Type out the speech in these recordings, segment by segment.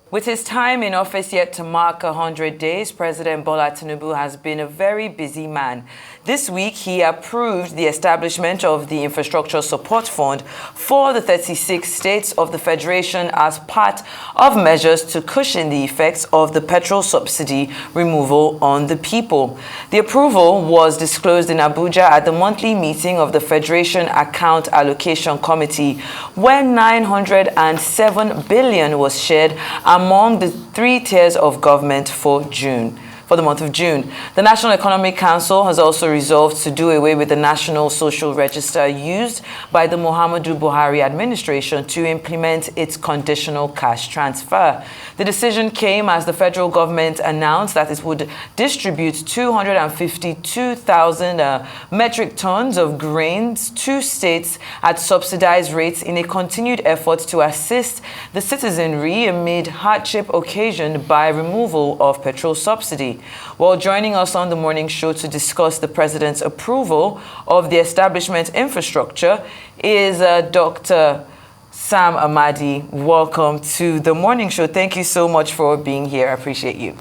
With his time in office yet to mark 100 days, President Bola Tinubu has been a very busy man. This week, he approved the establishment of the Infrastructure Support Fund for the 36 states of the Federation as part of measures to cushion the effects of the petrol subsidy removal on the people. The approval was disclosed in Abuja at the monthly meeting of the Federation Account Allocation Committee, where 907 billion was shared among the 3 tiers of government for the month of June. The National Economic Council has also resolved to do away with the National Social Register used by the Muhammadu Buhari administration to implement its conditional cash transfer. The decision came as the federal government announced that it would distribute 252,000 metric tons of grains to states at subsidized rates in a continued effort to assist the citizenry amid hardship occasioned by removal of petrol subsidy. Well, joining us on the morning show to discuss the president's approval of the establishment infrastructure is Dr. Sam Amadi. Welcome to the morning show. Thank you so much for being here. I appreciate you.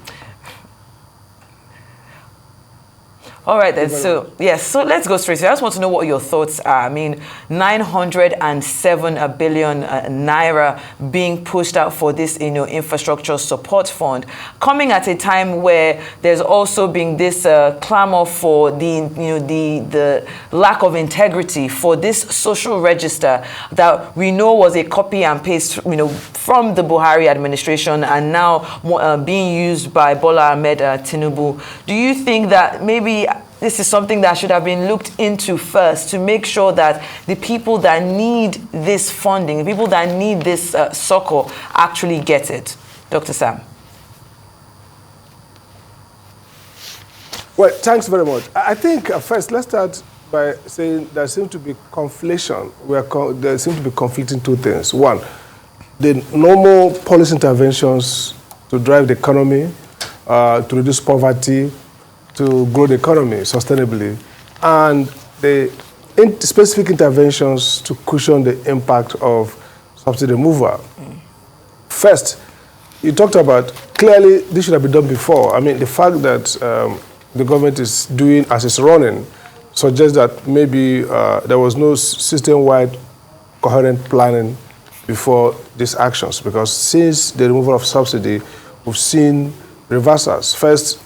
All right, then. So, yes, so let's go straight. So I just want to know what your thoughts are. I mean, 907 billion naira being pushed out for this, infrastructure support fund, coming at a time where there's also been this clamor for the lack of integrity for this social register that we know was a copy and paste, from the Buhari administration and now being used by Bola Ahmed Tinubu. Do you think that maybe this is something that should have been looked into first to make sure that the people that need this funding, the people that need this succor actually get it? Dr. Sam. Well, thanks very much. I think first, let's start by saying there seems to be conflation. There seem to be conflicting two things. One, the normal policy interventions to drive the economy, to reduce poverty, to grow the economy sustainably, and the specific interventions to cushion the impact of subsidy removal. First, you talked about, clearly this should have been done before. I mean, the fact that the government is doing as it's running suggests that maybe there was no system-wide coherent planning before these actions, because since the removal of subsidy, we've seen reversals. First,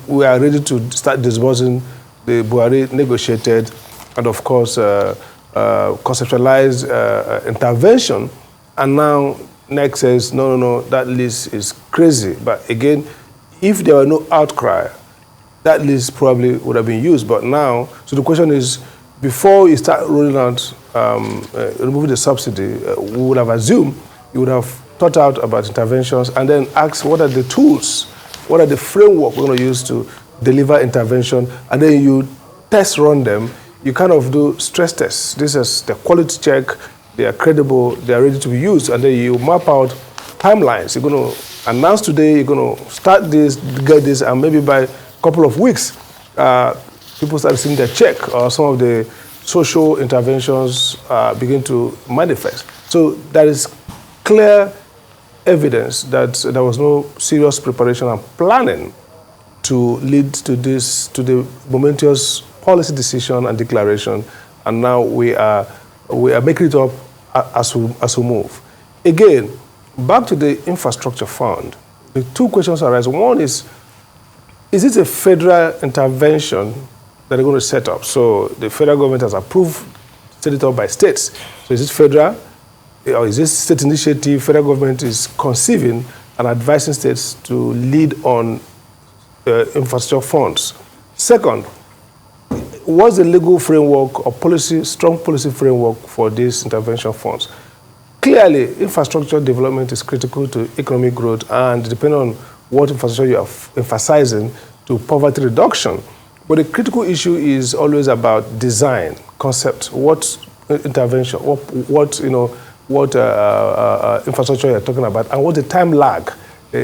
we are ready to start disbursing the Buhari negotiated and, of course, conceptualized intervention. And now NEC says, no, that list is crazy. But again, if there were no outcry, that list probably would have been used. But now, so the question is, before you start rolling out, removing the subsidy, we would have assumed you would have thought out about interventions and then asked what are the tools, what are the framework we're going to use to deliver intervention, and then you test run them. You kind of do stress tests. This is the quality check. They are credible. They are ready to be used. And then you map out timelines. You're going to announce today, you're going to start this, get this, and maybe by a couple of weeks, people start seeing their check, or some of the social interventions begin to manifest. So there is clear evidence that there was no serious preparation and planning to lead to this, to the momentous policy decision and declaration, and now we are making it up as we move. Again, back to the infrastructure fund, the two questions arise. One is it a federal intervention that they're going to set up? So the federal government has approved, set it up by states. So is it federal? Or is this state initiative? Federal government is conceiving and advising states to lead on infrastructure funds. Second, what's the legal framework or policy, strong policy framework for these intervention funds? Clearly, infrastructure development is critical to economic growth, and depending on what infrastructure you are emphasizing, to poverty reduction. But the critical issue is always about design, concept, what intervention, what infrastructure you're talking about, and what the time lag.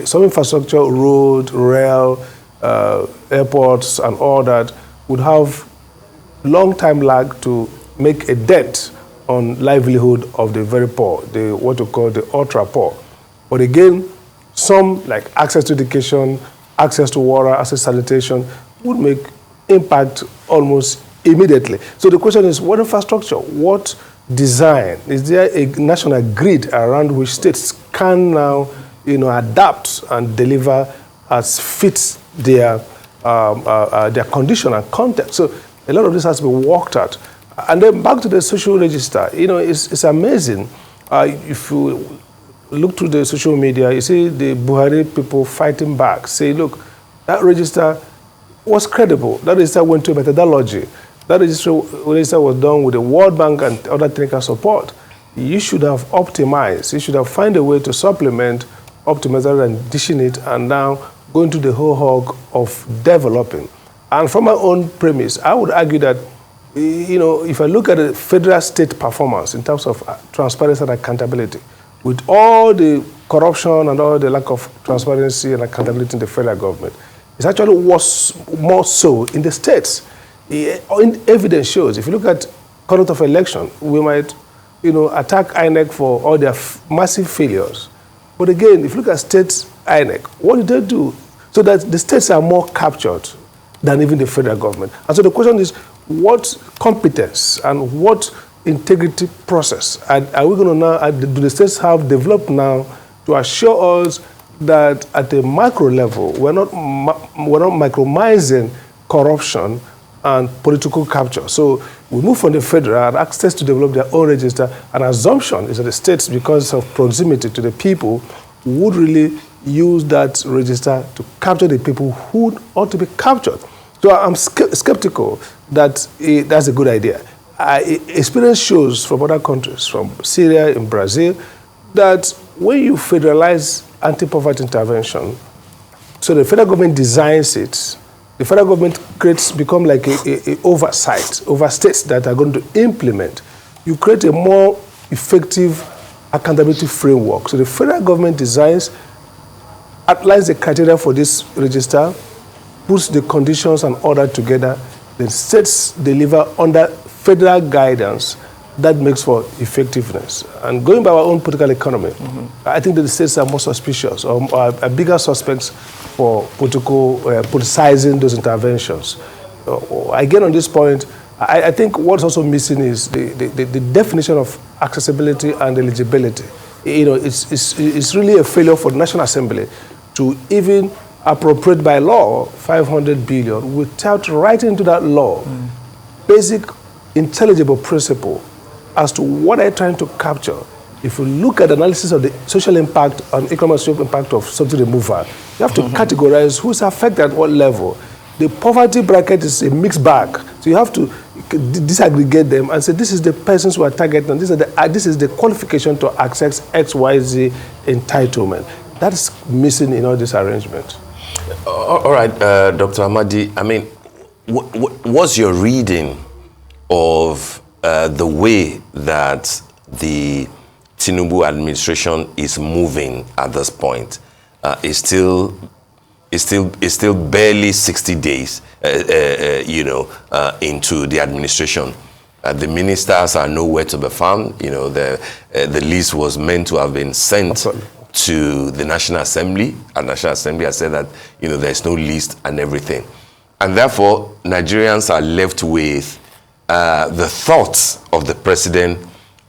Some infrastructure, road, rail, airports, and all that would have long time lag to make a dent on livelihood of the very poor, what we call the ultra poor. But again, Some, like access to education, access to water, access to sanitation, would make impact almost immediately. So the question is, what infrastructure, what design? Is there a national grid around which states can now, adapt and deliver as fits their condition and context? So a lot of this has to be worked out. And then back to the social register, it's amazing. If you look through the social media, you see the Buhari people fighting back, say, look, that register was credible. That register went to a methodology. That register was done with the World Bank and other technical support. You should have optimized. You should have found a way to supplement, optimize rather than dishing it, and now go into the whole hog of developing. And from my own premise, I would argue that, if I look at the federal state performance in terms of transparency and accountability, with all the corruption and all the lack of transparency and accountability in the federal government, it's actually was more so in the states. Evidence shows, if you look at conduct of election, we might, attack INEC for all their massive failures. But again, if you look at state INEC, what did they do? So that the states are more captured than even the federal government. And so the question is, what competence and what integrity process are we going to now, do the states have developed now to assure us that at a macro level, we're not micromising corruption and political capture? So we move from the federal and access to develop their own register. An assumption is that the states, because of proximity to the people, would really use that register to capture the people who ought to be captured. So I'm skeptical that that's a good idea. Experience shows from other countries, from Syria and Brazil, that when you federalize anti-poverty intervention, so the federal government designs it, the federal government become like a oversight over states that are going to implement. You create a more effective accountability framework. So the federal government designs, outlines the criteria for this register, puts the conditions and order together, the states deliver under federal guidance. That makes for effectiveness. And going by our own political economy, I think that the states are more suspicious or are bigger suspects for politicizing those interventions. Again, on this point, I think what's also missing is the definition of accessibility and eligibility. It's really a failure for the National Assembly to even appropriate by law 500 billion without writing into that law basic intelligible principle as to what they're trying to capture. If you look at the analysis of the social impact and economic social impact of subsidy removal, you have to categorize who's affected at what level. The poverty bracket is a mixed bag. So you have to disaggregate them and say, this is the persons who are targeted, and this is the qualification to access XYZ entitlement. That's missing in all this arrangement. All right, Dr. Amadi, I mean, what's your reading of the way that the Tinubu administration is moving at this point? It's still barely 60 days, into the administration. The ministers are nowhere to be found. The list was meant to have been sent to the National Assembly, and National Assembly has said that there's no list and everything, and therefore Nigerians are left with the thoughts of the president,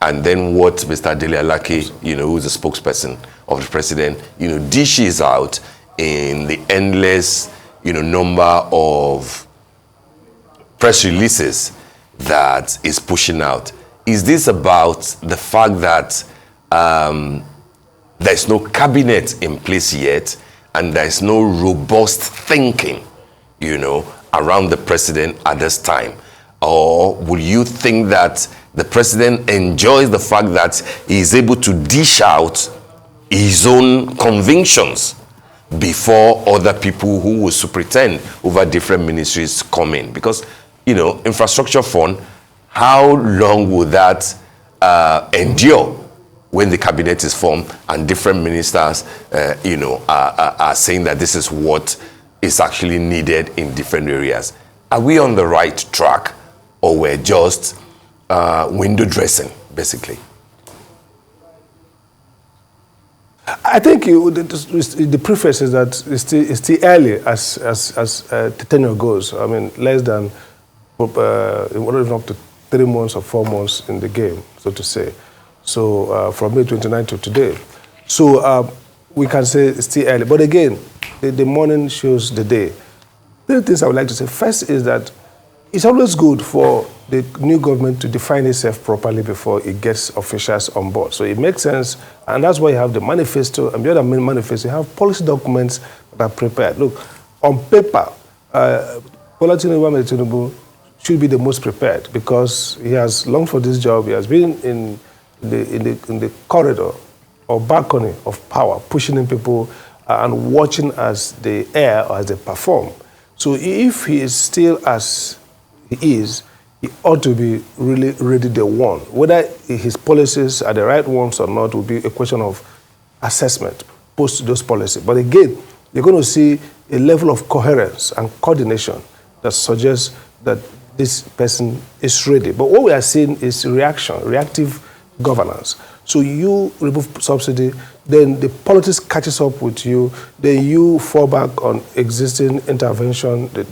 and then what Mr. Dele Alake, who is the spokesperson of the president, dishes out in the endless, number of press releases that is pushing out. Is this about the fact that there's no cabinet in place yet, and there's no robust thinking, around the president at this time? Or will you think that the president enjoys the fact that he is able to dish out his own convictions before other people who will superintend over different ministries come in? Because, infrastructure fund, how long will that endure when the cabinet is formed and different ministers, are saying that this is what is actually needed in different areas? Are we on the right track, or we're just window dressing, basically? I think the preface is that it's still early as the tenure goes. I mean, less than up to 3 months or 4 months in the game, so to say. So from May 29 to today. So we can say it's still early. But again, the morning shows the day. There are things I would like to say. First is that it's always good for the new government to define itself properly before it gets officials on board. So it makes sense, and that's why you have the manifesto, and beyond the manifesto, you have policy documents that are prepared. Look, on paper, Bola Tinubu should be the most prepared because he has longed for this job. He has been in the corridor or balcony of power, pushing in people and watching as they air or as they perform. So if he is still as he is, he ought to be really ready day one. Whether his policies are the right ones or not will be a question of assessment post those policies. But again, you're going to see a level of coherence and coordination that suggests that this person is ready. But what we are seeing is reactive governance. So you remove subsidy, then the politics catches up with you, then you fall back on existing intervention, the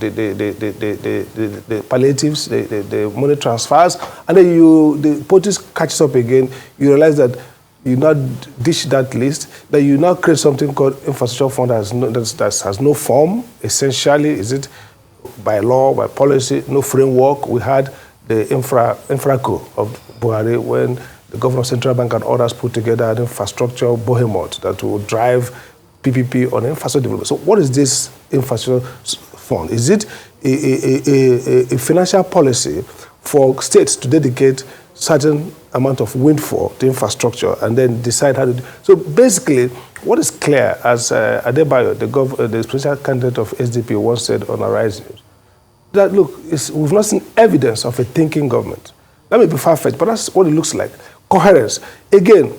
palliatives, the money transfers, and then the politics catches up again. You realize that you now dish that list, that you now create something called infrastructure fund that has no form, essentially. Is it by law, by policy, no framework? We had the infraco of Buhari when the governor of Central Bank and others put together an infrastructure behemoth that will drive PPP on infrastructure development. So what is this infrastructure fund? Is it a financial policy for states to dedicate certain amount of windfall to infrastructure and then decide how to do? So basically, what is clear, as Adebayo, the presidential candidate of SDP, once said on Arise News, that look, we've not seen evidence of a thinking government. That may be far-fetched, but that's what it looks like. Coherence. Again,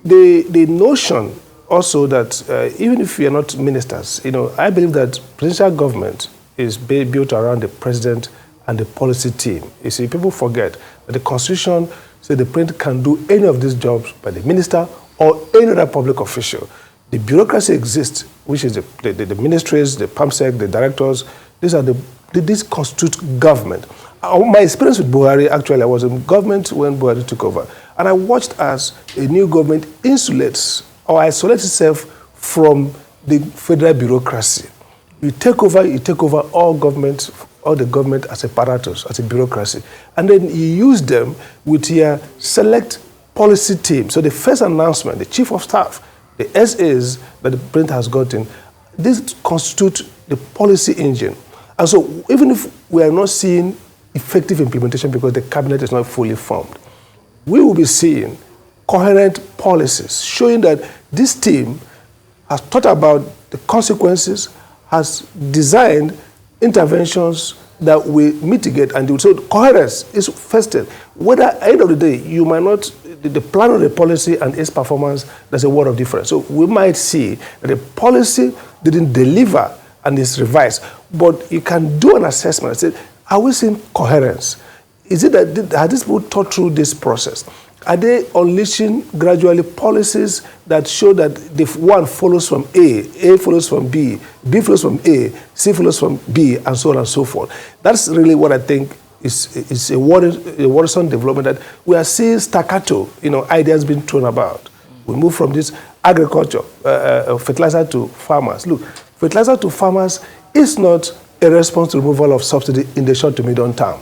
the notion also that even if we are not ministers, I believe that presidential government is built around the president and the policy team. You see, people forget that the Constitution says the president can do any of these jobs by the minister or any other public official. The bureaucracy exists, which is the ministries, the PAMSEC, the directors. These constitute government. My experience with Buhari, actually, I was in government when Buhari took over. And I watched as a new government isolates itself from the federal bureaucracy. You take over all the government as apparatus, as a bureaucracy. And then you use them with your select policy team. So the first announcement, the chief of staff, the SAs that the president has gotten, this constitute the policy engine. And so even if we are not seeing effective implementation because the cabinet is not fully formed, we will be seeing coherent policies showing that this team has thought about the consequences, has designed interventions that will mitigate and do. So coherence is first thing. Whether at the end of the day, you might not, the plan of the policy and its performance, there's a world of difference. So we might see that the policy didn't deliver and is revised, but you can do an assessment and say, are we seeing coherence? Is it that, are these people thought through this process? Are they unleashing gradually policies that show that the one follows from A follows from B follows from A, C follows from B, and so on and so forth? That's really what I think is a worrisome development, that we are seeing staccato, ideas being thrown about. We move from this agriculture, fertilizer to farmers. Look, fertilizer to farmers is not a response to removal of subsidy in the short to medium term.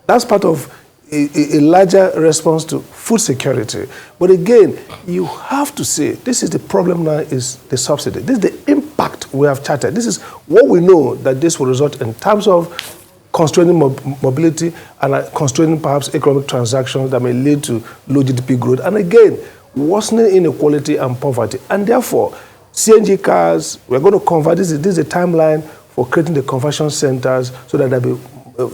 That's part of a larger response to food security. But again, you have to say, this is the problem now, is the subsidy. This is the impact we have charted. This is what we know that this will result in terms of constraining mobility and constraining perhaps economic transactions that may lead to low GDP growth. And again, worsening inequality and poverty. And therefore, CNG cars, we're going to convert, this is a timeline for creating the conversion centers so that there'll be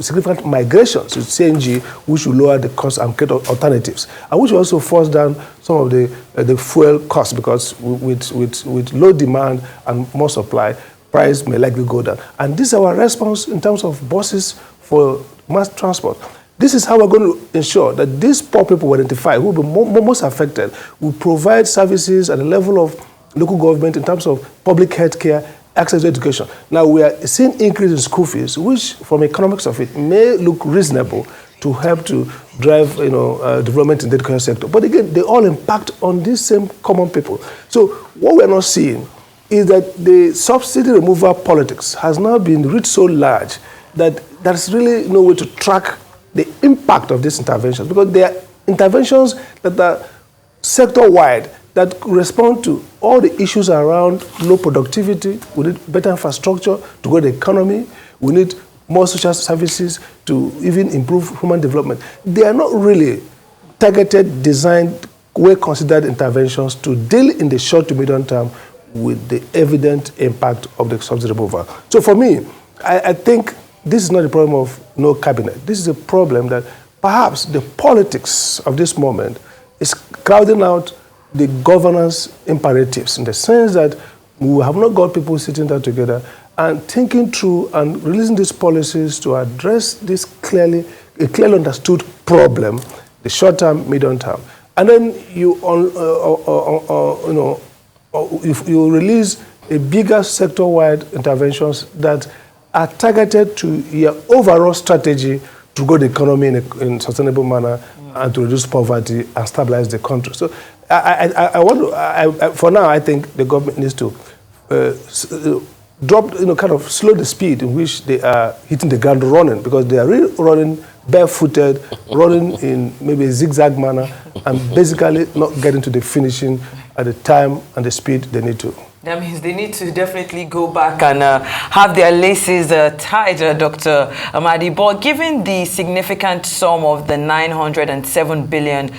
significant migrations to CNG, which will lower the cost and create alternatives, and which will also force down some of the fuel costs, because with low demand and more supply, price may likely go down. And this is our response in terms of buses for mass transport. This is how we're going to ensure that these poor people we identify, who will be most affected, will provide services at a level of local government in terms of public health care, access to education. Now we are seeing increase in school fees, which from economics of it may look reasonable to help to drive development in the education sector. But again, they all impact on these same common people. So what we're not seeing is that the subsidy removal politics has now been reached so large that there's really no way to track the impact of these interventions, because they are interventions that are sector-wide, that respond to all the issues around low productivity. We need better infrastructure to grow the economy. We need more social services to even improve human development. They are not really targeted, designed, well-considered interventions to deal in the short to medium term with the evident impact of the subsidy removal. So for me, I think this is not a problem of no cabinet. This is a problem that perhaps the politics of this moment is crowding out the governance imperatives, in the sense that we have not got people sitting down together and thinking through and releasing these policies to address this clearly understood problem, the short term, medium term. And then you release a bigger sector-wide interventions that are targeted to your overall strategy to grow the economy in a sustainable manner and to reduce poverty and stabilize the country. So for now, I think the government needs to drop, kind of slow the speed in which they are hitting the ground running, because they are really running barefooted, running in maybe a zigzag manner, and basically not getting to the finishing at the time and the speed they need to. That means they need to definitely go back and have their laces tied, Dr. Amadi. But given the significant sum of the 907 billion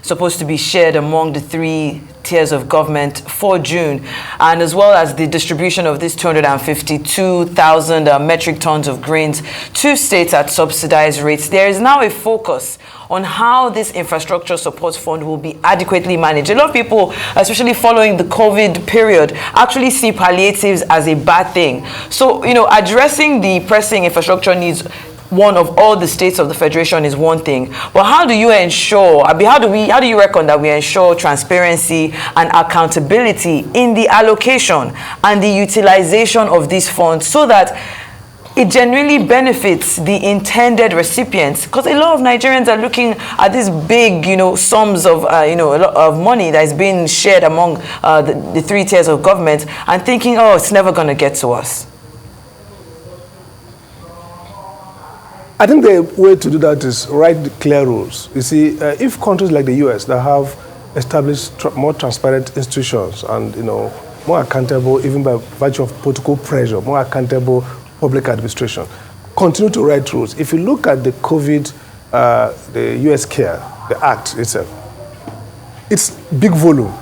supposed to be shared among the three tiers of government for June, and as well as the distribution of this 252,000 metric tons of grains to states at subsidized rates, there is now a focus on how this infrastructure support fund will be adequately managed. A lot of people, especially following the COVID period, actually see palliatives as a bad thing. So, addressing the pressing infrastructure needs one of all the states of the Federation is one thing. But how do you ensure, how do you reckon that we ensure transparency and accountability in the allocation and the utilization of these funds so that it genuinely benefits the intended recipients? Because a lot of Nigerians are looking at these big, sums of, a lot of money that is being shared among the three tiers of government and thinking, oh, it's never going to get to us. I think the way to do that is write clear rules. You see, if countries like the US that have established more transparent institutions and, more accountable, even by virtue of political pressure, more accountable public administration, continue to write rules. If you look at the COVID, the US CARE, the Act itself, it's big volume.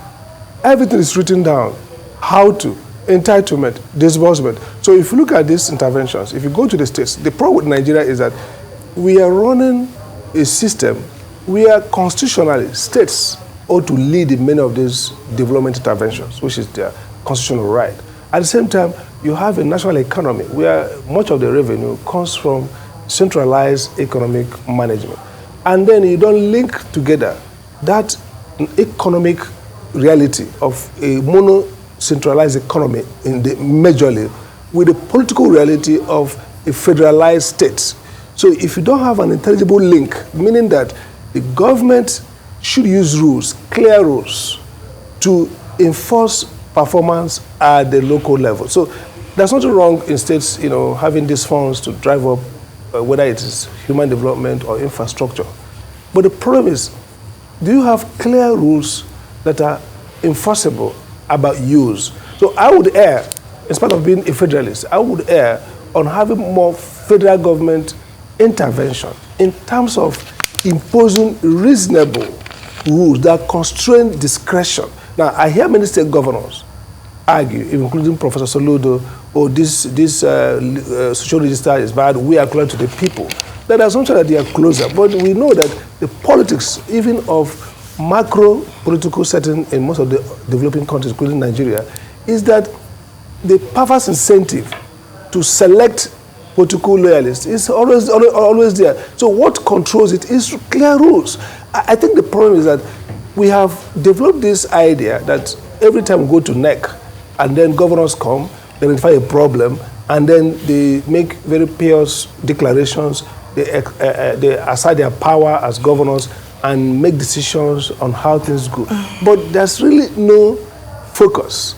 Everything is written down. How to, entitlement, disbursement. So if you look at these interventions, if you go to the states, the problem with Nigeria is that we are running a system where constitutionally states ought to lead in many of these development interventions, which is their constitutional right. At the same time, you have a national economy where much of the revenue comes from centralized economic management. And then you don't link together that economic reality of a mono-centralized economy in the majorly with the political reality of a federalized state. So if you don't have an intelligible link, meaning that the government should use rules, clear rules, to enforce performance at the local level. So there's nothing wrong in states, having these funds to drive up whether it is human development or infrastructure. But the problem is, do you have clear rules that are enforceable about use? So I would err, in spite of being a federalist, I would err on having more federal government intervention in terms of imposing reasonable rules that constrain discretion. Now, I hear many state governors argue, including Professor Soludo, this social register is bad, we are closer to the people. That assumption that they are closer, but we know that the politics, even of macro political setting in most of the developing countries, including Nigeria, is that the perverse incentive to select political loyalists is always there. So what controls it is clear rules. I think the problem is that we have developed this idea that every time we go to NEC, and then governors come, they identify a problem, and then they make very pious declarations. They assert their power as governors and make decisions on how things go. But there's really no focus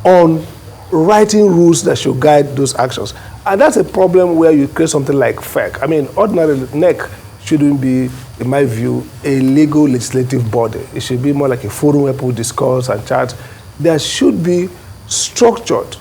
on writing rules that should guide those actions. And that's a problem where you create something like FEC. I mean, ordinarily, NEC shouldn't be, in my view, a legal legislative body. It should be more like a forum where people discuss and chat. There should be structured,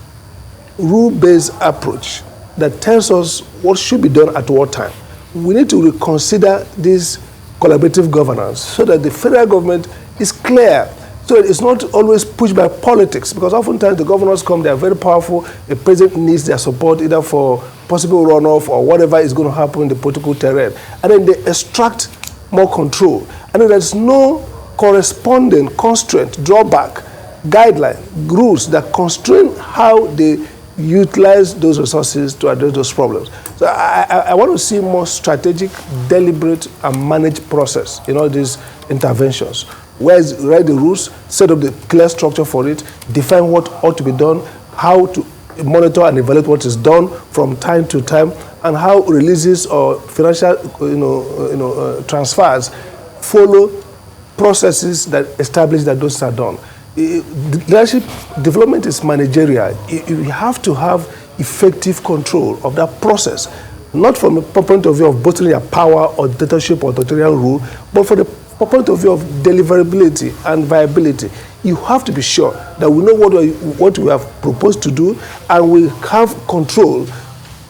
rule-based approach that tells us what should be done at what time. We need to reconsider this collaborative governance so that the federal government is clear, so it's not always pushed by politics, because oftentimes the governors come, they are very powerful, the president needs their support either for possible runoff or whatever is going to happen in the political terrain, and then they extract more control. And then there's no corresponding constraint, drawback, guideline, rules that constrain how they utilize those resources to address those problems. So I want to see more strategic, deliberate, and managed process in all these interventions. Write the rules, set up the clear structure for it, define what ought to be done, how to monitor and evaluate what is done from time to time, and how releases or financial transfers follow processes that establish that those are done. Leadership development is managerial. You have to have effective control of that process, not from a point of view of bottling your power or dictatorship or authoritarian rule, but from the point of view of deliverability and viability. You have to be sure that we know what we have proposed to do, and we have control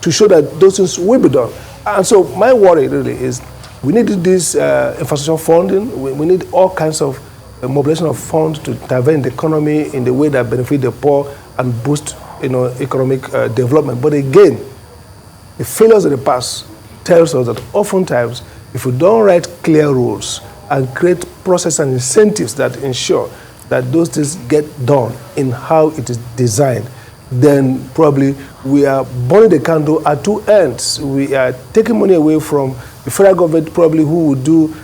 to show that those things will be done. And so my worry really is we need this infrastructure funding. We need all kinds of mobilization of funds to intervene in the economy in the way that benefit the poor and boost economic development. But again, the failures of the past tells us that oftentimes, if we don't write clear rules and create process and incentives that ensure that those things get done in how it is designed, then probably we are burning the candle at two ends. We are taking money away from the federal government, probably, who would do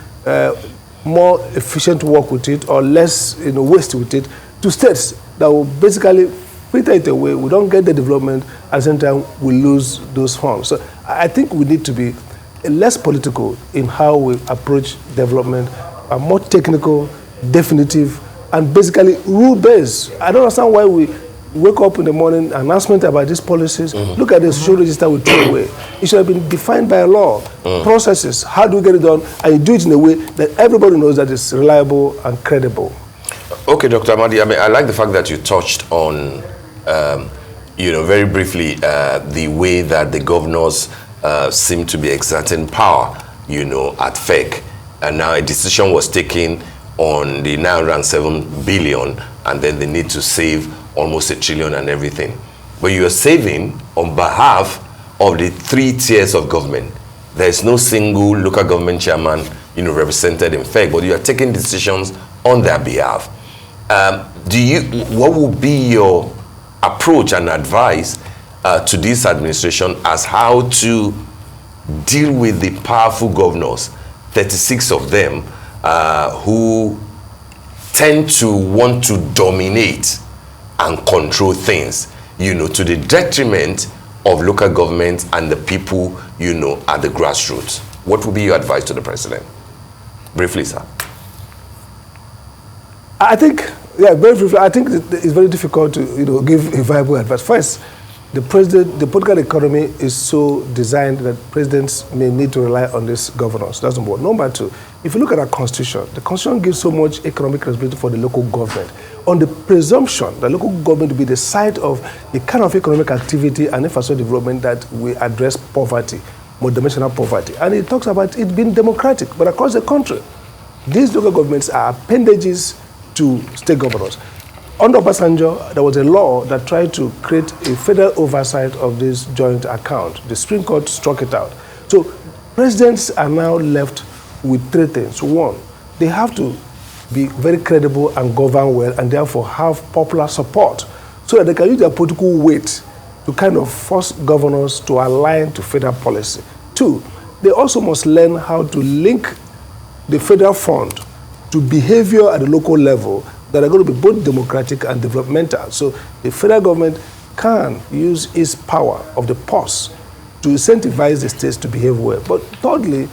more efficient work with it or less waste with it, to states that will basically filter it away. We don't get the development, at the same time we lose those funds. So I think we need to be less political in how we approach development, and more technical, definitive, and basically rule-based. I don't understand why we wake up in the morning, announcement about these policies, look at the social register we throw away. It should have been defined by law, processes, how do we get it done, and you do it in a way that everybody knows that it's reliable and credible. Okay, Dr. Amadi, I mean, I like the fact that you touched on, very briefly, the way that the governors seem to be exerting power, at FEC. And now a decision was taken on the 907 billion, and then they need to save almost $1 trillion and everything. But you are saving on behalf of the 3 tiers of government. There is no single local government chairman, represented in FEC, but you are taking decisions on their behalf. What would be your approach and advice to this administration as how to deal with the powerful governors, 36 of them, who tend to want to dominate and control things, to the detriment of local government and the people, at the grassroots? What would be your advice to the president? Briefly, sir. I think, very briefly, I think it's very difficult to, give a viable advice. First, the political economy is so designed that presidents may need to rely on these governors. That's number one. Number two, if you look at our constitution, the constitution gives so much economic responsibility for the local government, on the presumption that local government will be the site of the kind of economic activity and infrastructure development that will address poverty, multidimensional poverty. And it talks about it being democratic, but across the country, these local governments are appendages to state governors. Under Obasanjo, there was a law that tried to create a federal oversight of this joint account. The Supreme Court struck it out. So presidents are now left with 3 things. One, they have to be very credible and govern well, and therefore have popular support, so that they can use their political weight to kind of force governors to align to federal policy. 2, they also must learn how to link the federal fund to behavior at the local level that are going to be both democratic and developmental. So the federal government can use its power of the purse to incentivize the states to behave well. But thirdly,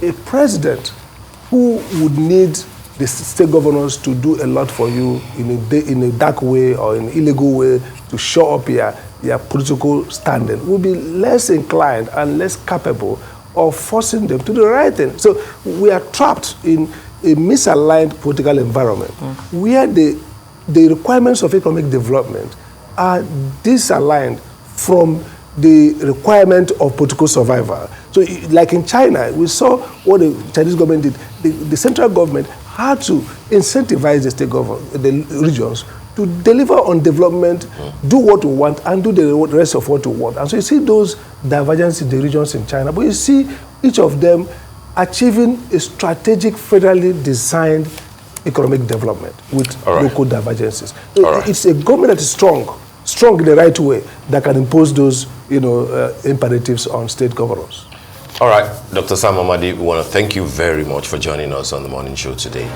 a president who would need the state governors to do a lot for you in a dark way or in an illegal way to show up your political standing will be less inclined and less capable of forcing them to do the right thing. So we are trapped in a misaligned political environment where the requirements of economic development are disaligned from the requirement of political survival. So like in China, we saw what the Chinese government did. The central government had to incentivize the state government, the regions, to deliver on development, do what we want, and do the rest of what we want. And so you see those divergences in the regions in China, but you see each of them achieving a strategic, federally designed economic development with local divergences. It's a government that is strong in the right way, that can impose those imperatives on state governors. All right, Dr. Sam Amadi, we want to thank you very much for joining us on the morning show today.